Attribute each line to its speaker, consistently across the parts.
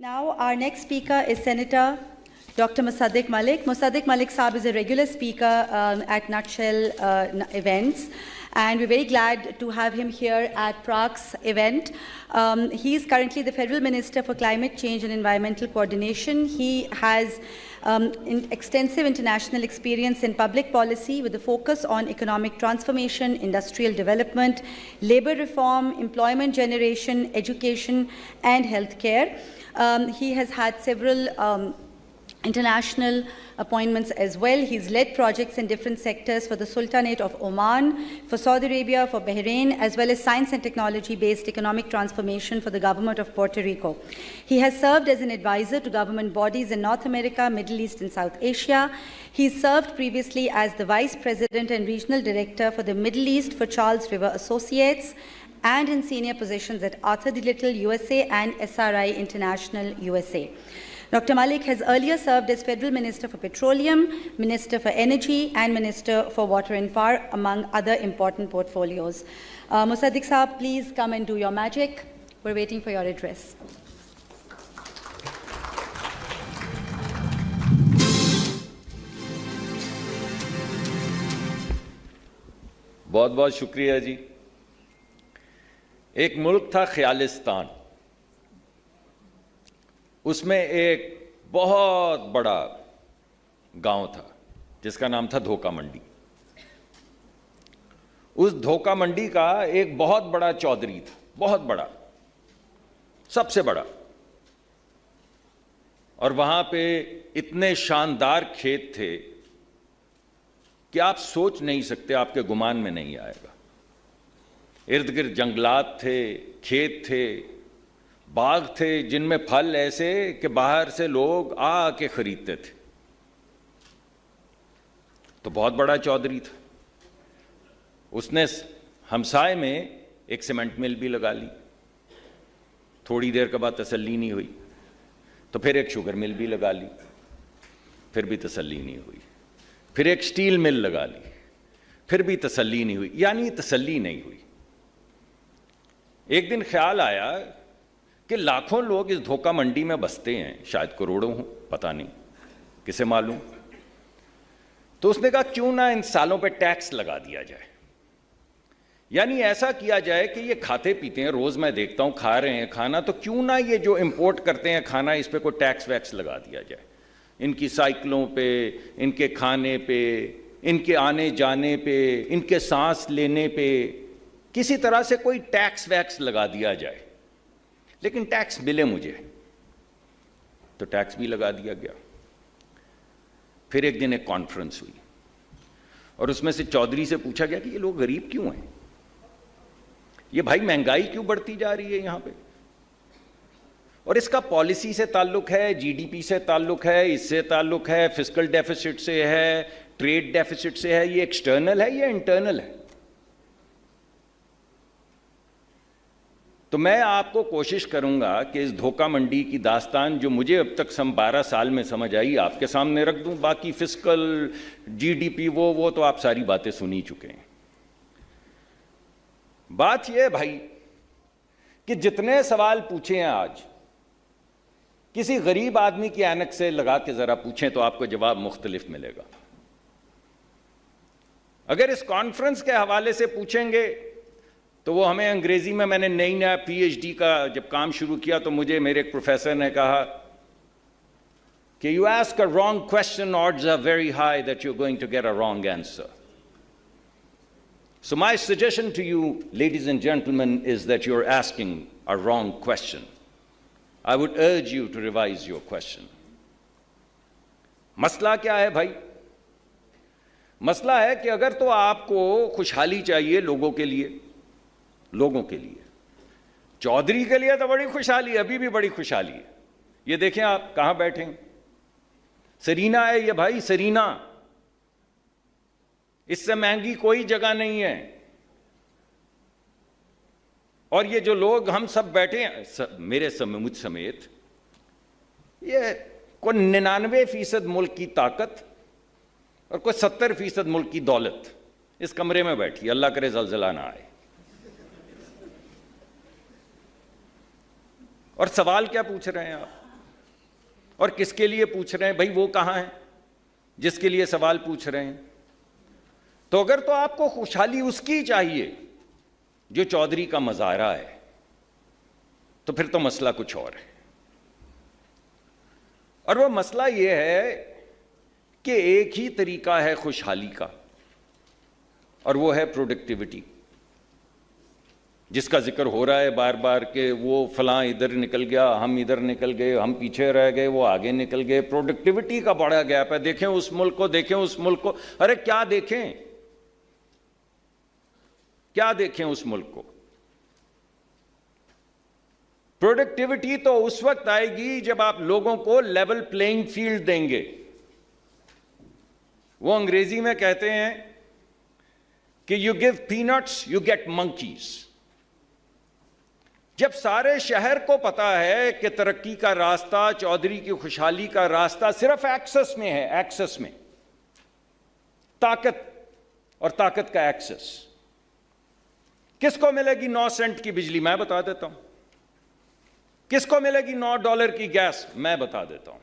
Speaker 1: Now our next speaker is Senator Dr. Musaddiq Malik. Musaddiq Malik Saab is a regular speaker at Nutshell events, and we're very glad to have him here at Prague's event. He is currently the Federal Minister for Climate Change and Environmental Coordination. He has extensive international experience in public policy with a focus on economic transformation, industrial development, labor reform, employment generation, education, and healthcare. He has had several international appointments as well. He's led projects in different sectors for the Sultanate of Oman, for Saudi Arabia, for Bahrain, as well as science and technology-based economic transformation for the government of Puerto Rico. He has served as an advisor to government bodies in North America, Middle East, and South Asia. He served previously as the Vice President and Regional Director for the Middle East for Charles River Associates, and in senior positions at Arthur D. Little USA and SRI International USA. Dr. Malik has earlier served as Federal Minister for Petroleum, Minister for Energy, and Minister for Water and Power, among other important portfolios. Musaddiq Saab, please come and do your magic. We're waiting for your address.
Speaker 2: बहुत बहुत शुक्रिया जी। एक मुल्क था ख्यालिस्तान, उसमें एक बहुत बड़ा गांव था जिसका नाम था धोखा मंडी। उस धोखा मंडी का एक बहुत बड़ा चौधरी था, बहुत बड़ा, सबसे बड़ा, और वहां पे इतने शानदार खेत थे कि आप सोच नहीं सकते, आपके गुमान में नहीं आएगा। इर्द गिर्द जंगलात थे, खेत थे, बाग थे जिनमें फल ऐसे कि बाहर से लोग आके खरीदते थे। तो बहुत बड़ा चौधरी था। उसने हमसाए में एक सीमेंट मिल भी लगा ली। थोड़ी देर के बाद तसल्ली नहीं हुई तो फिर एक शुगर मिल भी लगा ली, फिर भी तसल्ली नहीं हुई। फिर एक स्टील मिल लगा ली, फिर भी तसल्ली नहीं हुई, यानी तसल्ली नहीं हुई। एक दिन ख्याल आया कि लाखों लोग इस धोखा मंडी में बसते हैं, शायद करोड़ों हों, पता नहीं, किसे मालूम। तो उसने कहा क्यों ना इन सालों पे टैक्स लगा दिया जाए, यानी ऐसा किया जाए कि ये खाते पीते हैं, रोज मैं देखता हूं खा रहे हैं खाना, तो क्यों ना ये जो इंपोर्ट करते हैं खाना, इस पे कोई टैक्स वैक्स लगा दिया जाए। इनकी साइकिलों पे, इनके खाने पे, इनके आने जाने पे, इनके सांस लेने पे किसी तरह से कोई टैक्स वैक्स लगा दिया जाए। लेकिन टैक्स मिले मुझे, तो टैक्स भी लगा दिया गया। फिर एक दिन एक कॉन्फ्रेंस हुई और उसमें से चौधरी से पूछा गया कि ये लोग गरीब क्यों हैं, ये भाई महंगाई क्यों बढ़ती जा रही है यहां पे, और इसका पॉलिसी से ताल्लुक है, जीडीपी से ताल्लुक है, इससे ताल्लुक है, फिस्कल डेफिसिट से है, ट्रेड डेफिसिट से है, ये एक्सटर्नल है या इंटरनल है। तो मैं आपको कोशिश करूंगा कि इस धोखा मंडी की दास्तान जो मुझे अब तक 12 साल में समझ आई, आपके सामने रख दूं। बाकी फिस्कल, जीडीपी, वो तो आप सारी बातें सुन ही चुके हैं। बात यह है भाई कि जितने सवाल पूछे हैं आज, किसी गरीब आदमी की ऐनक से लगा के जरा पूछें तो आपको जवाब मुख्तलिफ मिलेगा। अगर इस कॉन्फ्रेंस के हवाले से पूछेंगे तो वो हमें अंग्रेजी में, मैंने नया पीएचडी का जब काम शुरू किया तो मुझे मेरे एक प्रोफेसर ने कहा कि you ask a wrong question, odds are very high that you are going to get a wrong answer. So my suggestion to you, ladies and gentlemen, is that you're asking a wrong question. I would urge you to revise your question. मसला क्या है भाई? मसला है कि अगर तो आपको खुशहाली चाहिए लोगों के लिए, चौधरी के लिए तो बड़ी खुशहाली, अभी भी बड़ी खुशहाली है। ये देखें आप कहां बैठे हैं, सरीना है ये भाई, सरीना, इससे महंगी कोई जगह नहीं है। और ये जो लोग हम सब बैठे हैं, मुझ समेत, ये कोई 99% मुल्क की ताकत और कोई 70% मुल्क की दौलत इस कमरे में बैठी। अल्लाह करे ज़लज़ला ना आए। और सवाल क्या पूछ रहे हैं आप? और किसके लिए पूछ रहे हैं भाई? वो कहां है जिसके लिए सवाल पूछ रहे हैं? तो अगर तो आपको खुशहाली उसकी चाहिए जो चौधरी का मजारा है, तो फिर तो मसला कुछ और है। और वो मसला ये है कि एक ही तरीका है खुशहाली का, और वो है प्रोडक्टिविटी, जिसका जिक्र हो रहा है बार बार कि वो फलां इधर निकल गया, हम इधर निकल गए, हम पीछे रह गए, वो आगे निकल गए। प्रोडक्टिविटी का बड़ा गैप है। देखें उस मुल्क को, देखें उस मुल्क को। अरे क्या देखें, क्या देखें उस मुल्क को? प्रोडक्टिविटी तो उस वक्त आएगी जब आप लोगों को लेवल प्लेइंग फील्ड देंगे। वो अंग्रेजी में कहते हैं कि you give peanuts you get monkeys. जब सारे शहर को पता है कि तरक्की का रास्ता, चौधरी की खुशहाली का रास्ता सिर्फ एक्सेस में है, एक्सेस में, ताकत और ताकत का एक्सेस। किसको मिलेगी 9 सेंट की बिजली? मैं बता देता हूं। किसको मिलेगी $9 की गैस? मैं बता देता हूं।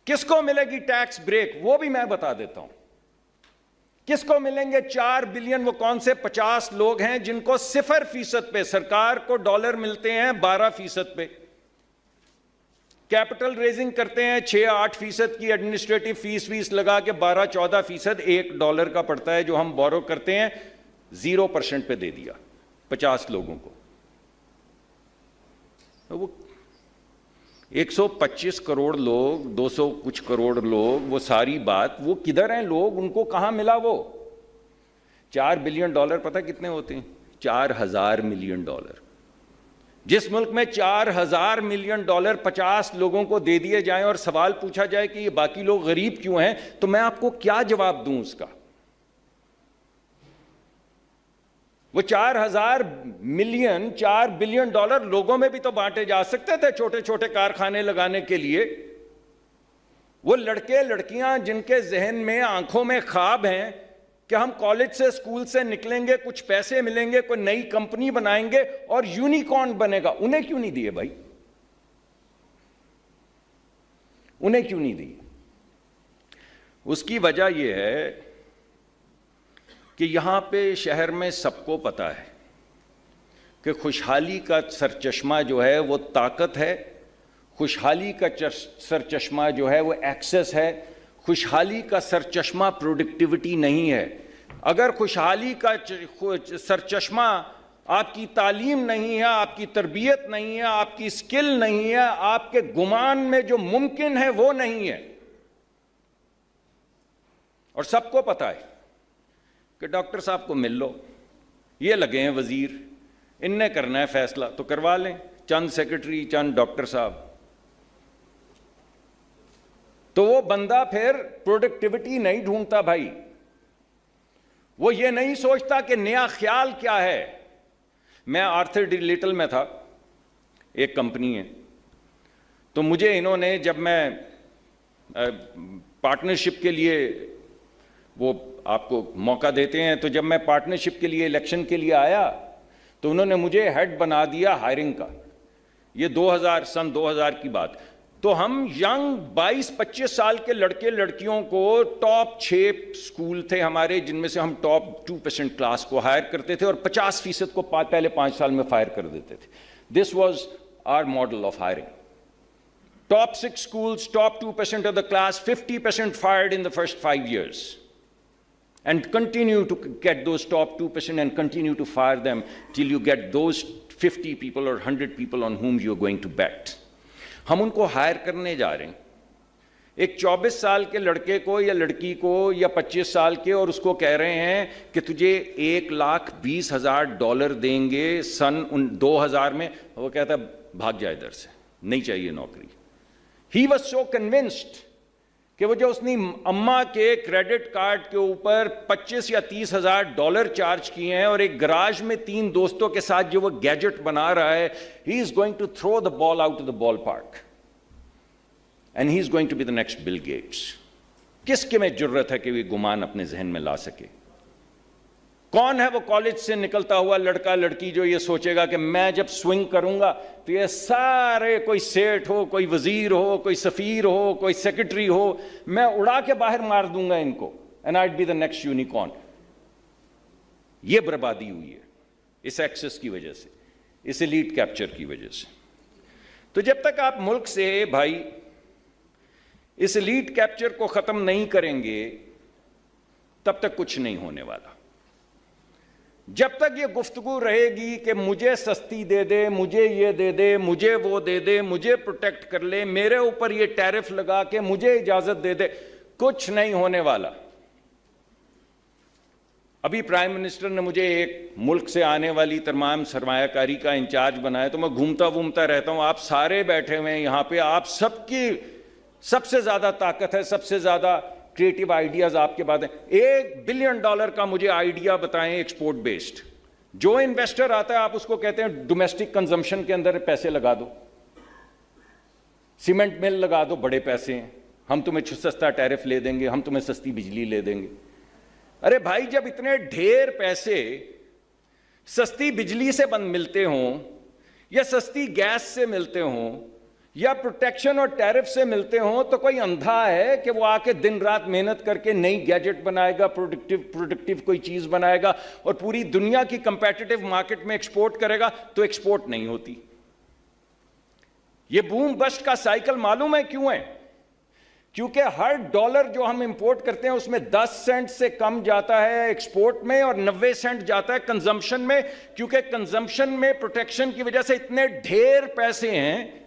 Speaker 2: किसको मिलेगी टैक्स ब्रेक? वो भी मैं बता देता हूं। किसको मिलेंगे 4 बिलियन? वो कौन से 50 लोग हैं जिनको 0% पे, सरकार को डॉलर मिलते हैं 12% पे, कैपिटल रेजिंग करते हैं 6-8% की, एडमिनिस्ट्रेटिव फीस लगा के 12-14% $1 का पड़ता है जो हम बोरो करते हैं, 0% पे दे दिया 50 लोगों को। तो वो 125 करोड़ लोग, 200 कुछ करोड़ लोग, वो सारी बात, वो किधर हैं लोग? उनको कहां मिला वो? $4 बिलियन पता कितने होते हैं? $4000 मिलियन। जिस मुल्क में $4000 मिलियन 50 लोगों को दे दिए जाएं और सवाल पूछा जाए कि ये बाकी लोग गरीब क्यों हैं, तो मैं आपको क्या जवाब दूं उसका? वो $4 बिलियन लोगों में भी तो बांटे जा सकते थे, छोटे छोटे कारखाने लगाने के लिए। वो लड़के लड़कियां जिनके जहन में, आंखों में ख्वाब हैं कि हम कॉलेज से, स्कूल से निकलेंगे, कुछ पैसे मिलेंगे, कोई नई कंपनी बनाएंगे और यूनिकॉर्न बनेगा, उन्हें क्यों नहीं दिए भाई? उन्हें क्यों नहीं दिए? उसकी वजह यह है कि यहां पे शहर में सबको पता है कि खुशहाली का सरचश्मा जो है वो ताकत है, खुशहाली का सरचश्मा जो है वो एक्सेस है, खुशहाली का सरचश्मा प्रोडक्टिविटी नहीं है। अगर खुशहाली का सरचश्मा आपकी तालीम नहीं है, आपकी तरबियत नहीं है, आपकी स्किल नहीं है, आपके गुमान में जो मुमकिन है वो नहीं है, और सबको पता है कि डॉक्टर साहब को मिल लो, ये लगे हैं वजीर, इनने करना है फैसला तो करवा लें, चंद सेक्रेटरी, चंद डॉक्टर साहब। तो वो बंदा फिर प्रोडक्टिविटी नहीं ढूंढता भाई। वो ये नहीं सोचता कि नया ख्याल क्या है। मैं आर्थर डी लिटल में था, एक कंपनी है, तो मुझे इन्होंने, जब मैं पार्टनरशिप के लिए, वो आपको मौका देते हैं, तो जब मैं पार्टनरशिप के लिए इलेक्शन के लिए आया तो उन्होंने मुझे हेड बना दिया हायरिंग का। ये सन 2000 की बात। तो हम यंग 22-25 साल के लड़के लड़कियों को, टॉप 6 स्कूल थे हमारे जिनमें से हम टॉप 2% क्लास को हायर करते थे और 50% को पहले 5 साल में फायर कर देते थे। This was our model of hiring. Top 6 schools, top 2% of the class, 50% fired in the first 5 years. And continue to get those top 2% and continue to fire them till you get those 50 people or 100 people on whom you're going to bet. हम उनको higher करने जा रहे हैं, एक 24 साल के लड़के को या लड़की को या 25 साल के, और उसको कह रहे हैं कि तुझे $1,20,000 देंगे सन 2000 में। वो कहता भाग जा इधर से, नहीं चाहिए नौकरी। He was so convinced कि वो जो उसने अम्मा के क्रेडिट कार्ड के ऊपर $25,000 या $30,000 चार्ज किए हैं और एक गराज में 3 दोस्तों के साथ जो वो गैजेट बना रहा है, he is going to throw the ball out of the ballpark and he is going to be the next Bill Gates. किसके में जुर्रत है कि वे गुमान अपने जहन में ला सके? कौन है वो कॉलेज से निकलता हुआ लड़का लड़की जो ये सोचेगा कि मैं जब स्विंग करूंगा तो ये सारे, कोई सेठ हो, कोई वजीर हो, कोई सफीर हो, कोई सेक्रेटरी हो, मैं उड़ा के बाहर मार दूंगा इनको, and I'd be the next unicorn. ये बर्बादी हुई है इस एक्सेस की वजह से, इस एलीट कैप्चर की वजह से। तो जब तक आप मुल्क से भाई इस एलीट कैप्चर को खत्म नहीं करेंगे तब तक कुछ नहीं होने वाला। जब तक ये गुफ्तगू रहेगी कि मुझे सस्ती दे दे, मुझे ये दे दे, मुझे वो दे दे, मुझे प्रोटेक्ट कर ले, मेरे ऊपर ये टैरिफ लगा के मुझे इजाजत दे दे, कुछ नहीं होने वाला। अभी प्राइम मिनिस्टर ने मुझे एक मुल्क से आने वाली तमाम सरमायाकारी का इंचार्ज बनाया, तो मैं घूमता घूमता रहता हूं। आप सारे बैठे हुए हैं यहां पे, आप सबकी सबसे ज्यादा ताकत है, सबसे ज्यादा क्रिएटिव आइडियाज आपके पास हैं। $1 बिलियन का मुझे आइडिया बताएं एक्सपोर्ट बेस्ड। जो इन्वेस्टर आता है आप उसको कहते हैं डोमेस्टिक कंजम्पशन के अंदर पैसे लगा दो, सीमेंट मिल लगा दो, बड़े पैसे हैं, हम तुम्हें सस्ता टैरिफ ले देंगे, हम तुम्हें सस्ती बिजली ले देंगे। अरे भाई, जब इतने ढेर पैसे सस्ती बिजली से मिलते हों या सस्ती गैस से मिलते हों या प्रोटेक्शन और टैरिफ से मिलते हों, तो कोई अंधा है कि वो आके दिन रात मेहनत करके नई गैजेट बनाएगा, प्रोडक्टिव कोई चीज बनाएगा और पूरी दुनिया की कंपेटिटिव मार्केट में एक्सपोर्ट करेगा? तो एक्सपोर्ट नहीं होती। ये बूम बस्ट का साइकिल मालूम है क्यों है? क्योंकि हर डॉलर जो हम इंपोर्ट करते हैं उसमें 10 सेंट से कम जाता है एक्सपोर्ट में और 90 सेंट जाता है कंजम्पशन में, क्योंकि कंजम्पशन में प्रोटेक्शन की वजह से इतने ढेर पैसे हैं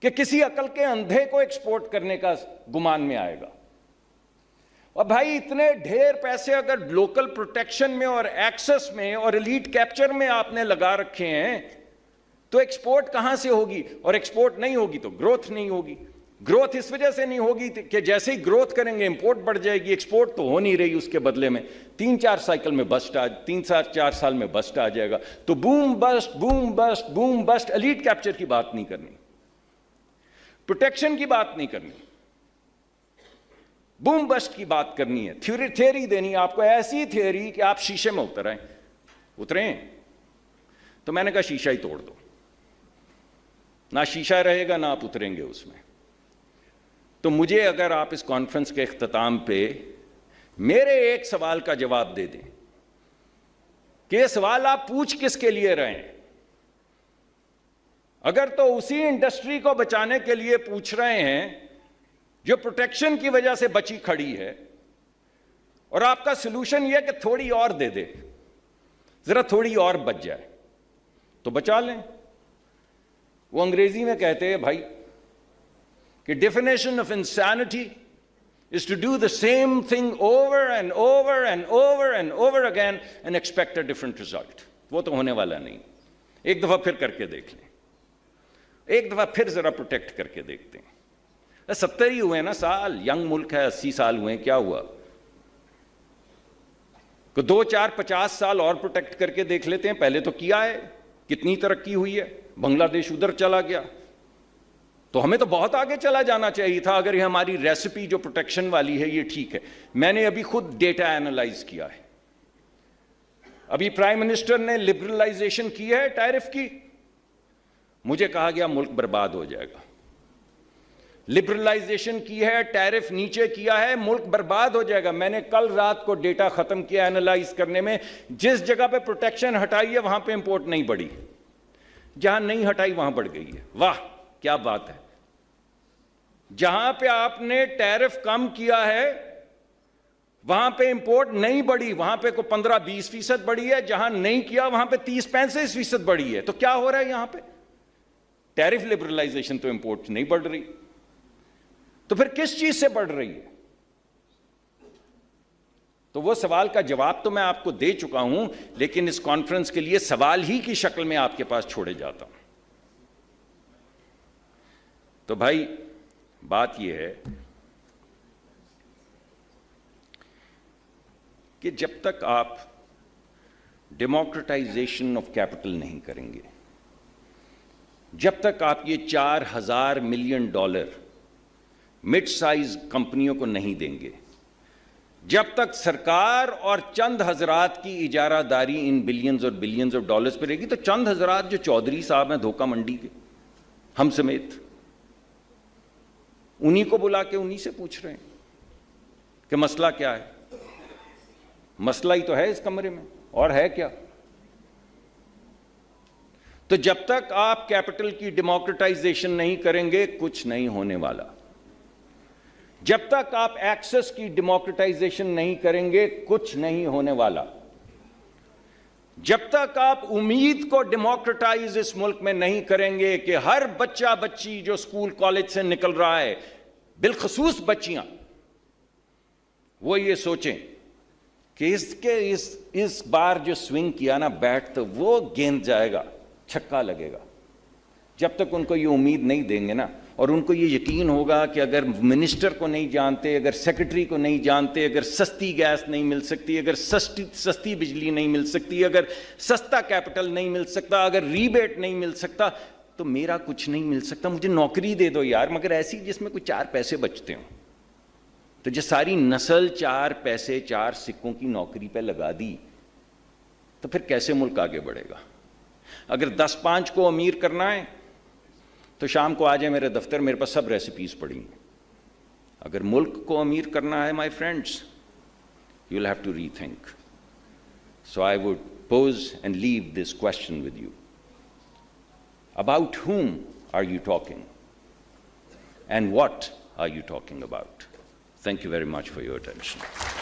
Speaker 2: कि किसी अकल के अंधे को एक्सपोर्ट करने का गुमान में आएगा। और भाई, इतने ढेर पैसे अगर लोकल प्रोटेक्शन में और एक्सेस में और एलीट कैप्चर में आपने लगा रखे हैं, तो एक्सपोर्ट कहां से होगी? और एक्सपोर्ट नहीं होगी तो ग्रोथ नहीं होगी। ग्रोथ इस वजह से नहीं होगी कि जैसे ही ग्रोथ करेंगे इंपोर्ट बढ़ जाएगी, एक्सपोर्ट तो हो नहीं रही, उसके बदले में 3-4 साइकिल में बस्ट 3-4 साल में बस्ट आ जाएगा। तो boom bust, boom bust, boom bust. Elite capture की बात नहीं करनी, प्रोटेक्शन की बात नहीं करनी, बूम बस्ट की बात करनी है। थियरी देनी है आपको, ऐसी थियरी कि आप शीशे में उतरे। तो मैंने कहा शीशा ही तोड़ दो, ना शीशा रहेगा ना आप उतरेंगे उसमें। तो मुझे अगर आप इस कॉन्फ्रेंस के इख्तिताम पे मेरे एक सवाल का जवाब दे दें कि ये सवाल आप पूछ किसके लिए रहे हैं, अगर तो उसी इंडस्ट्री को बचाने के लिए पूछ रहे हैं जो प्रोटेक्शन की वजह से बची खड़ी है, और आपका सलूशन यह कि थोड़ी और दे दे, जरा थोड़ी और बच जाए, तो बचा लें। वो अंग्रेजी में कहते हैं भाई कि definition of insanity is to do the same thing over and over and over and over again and expect a different result. वो तो होने वाला नहीं। एक दफा फिर करके देख लें, एक दफा फिर जरा प्रोटेक्ट करके देखते हैं। 70 ही हुए ना साल, यंग मुल्क है, 80 साल हुए, क्या हुआ? तो 2-4-50 साल और प्रोटेक्ट करके देख लेते हैं। पहले तो किया है, कितनी तरक्की हुई है, बांग्लादेश उधर चला गया, तो हमें तो बहुत आगे चला जाना चाहिए था अगर ये हमारी रेसिपी जो प्रोटेक्शन वाली है ये ठीक है। मैंने अभी खुद डेटा एनालाइज किया है। अभी प्राइम मिनिस्टर ने लिबरलाइजेशन की है टैरिफ की, मुझे कहा गया मुल्क बर्बाद हो जाएगा। लिबरलाइजेशन की है, टैरिफ नीचे किया है, मुल्क बर्बाद हो जाएगा। मैंने कल रात को डेटा खत्म किया एनालाइज करने में, जिस जगह पे प्रोटेक्शन हटाई है वहां पे इंपोर्ट नहीं बढ़ी, जहां नहीं हटाई वहां बढ़ गई है। वाह क्या बात है। जहां पे आपने टैरिफ कम किया है वहां पे इंपोर्ट नहीं बढ़ी, वहां पे को 15-20% बढ़ी है, जहां नहीं किया वहां पे 30-35% बढ़ी है। तो क्या हो रहा है यहां पे? टैरिफ लिबरलाइजेशन तो इंपोर्ट नहीं बढ़ रही, तो फिर किस चीज से बढ़ रही है? तो वो सवाल का जवाब तो मैं आपको दे चुका हूं, लेकिन इस कॉन्फ्रेंस के लिए सवाल ही की शक्ल में आपके पास छोड़े जाता हूं। तो भाई बात यह है कि जब तक आप डेमोक्रेटाइजेशन ऑफ कैपिटल नहीं करेंगे, जब तक आप ये $4,000 मिलियन मिड साइज कंपनियों को नहीं देंगे, जब तक सरकार और चंद हजरात की इजारादारी इन बिलियंस और बिलियंस ऑफ डॉलर्स पे रहेगी, तो चंद हजरात जो चौधरी साहब हैं धोखा मंडी के, हम समेत, उन्हीं को बुला के उन्हीं से पूछ रहे हैं कि मसला क्या है। मसला ही तो है इस कमरे में, और है क्या? तो जब तक आप कैपिटल की डेमोक्रेटाइजेशन नहीं करेंगे, कुछ नहीं होने वाला। जब तक आप एक्सेस की डेमोक्रेटाइजेशन नहीं करेंगे, कुछ नहीं होने वाला। जब तक आप उम्मीद को डेमोक्रेटाइज इस मुल्क में नहीं करेंगे कि हर बच्चा बच्ची जो स्कूल कॉलेज से निकल रहा है, बिलखसूस बच्चियां, वो ये सोचें कि इस बार जो स्विंग किया ना बैट, तो वो गेंद जाएगा, छक्का लगेगा। जब तक उनको ये उम्मीद नहीं देंगे ना, और उनको ये यकीन होगा कि अगर मिनिस्टर को नहीं जानते, अगर सेक्रेटरी को नहीं जानते, अगर सस्ती गैस नहीं मिल सकती, अगर सस्ती बिजली नहीं मिल सकती, अगर सस्ता कैपिटल नहीं मिल सकता, अगर रीबेट नहीं मिल सकता, तो मेरा कुछ नहीं मिल सकता। मुझे नौकरी दे दो यार, मगर ऐसी जिसमें कुछ 4 पैसे बचते हों। तो जो सारी नस्ल 4 पैसे 4 सिक्कों की नौकरी पे लगा दी, तो फिर कैसे मुल्क आगे बढ़ेगा? अगर 10-5 को अमीर करना है तो शाम को आ जाए मेरे दफ्तर, मेरे पास सब रेसिपीज पड़ी हैं। अगर मुल्क को अमीर करना है my friends, you will have to rethink. So I would pause and leave this question with you. About whom are you talking? And what are you talking about? Thank you very much for your attention.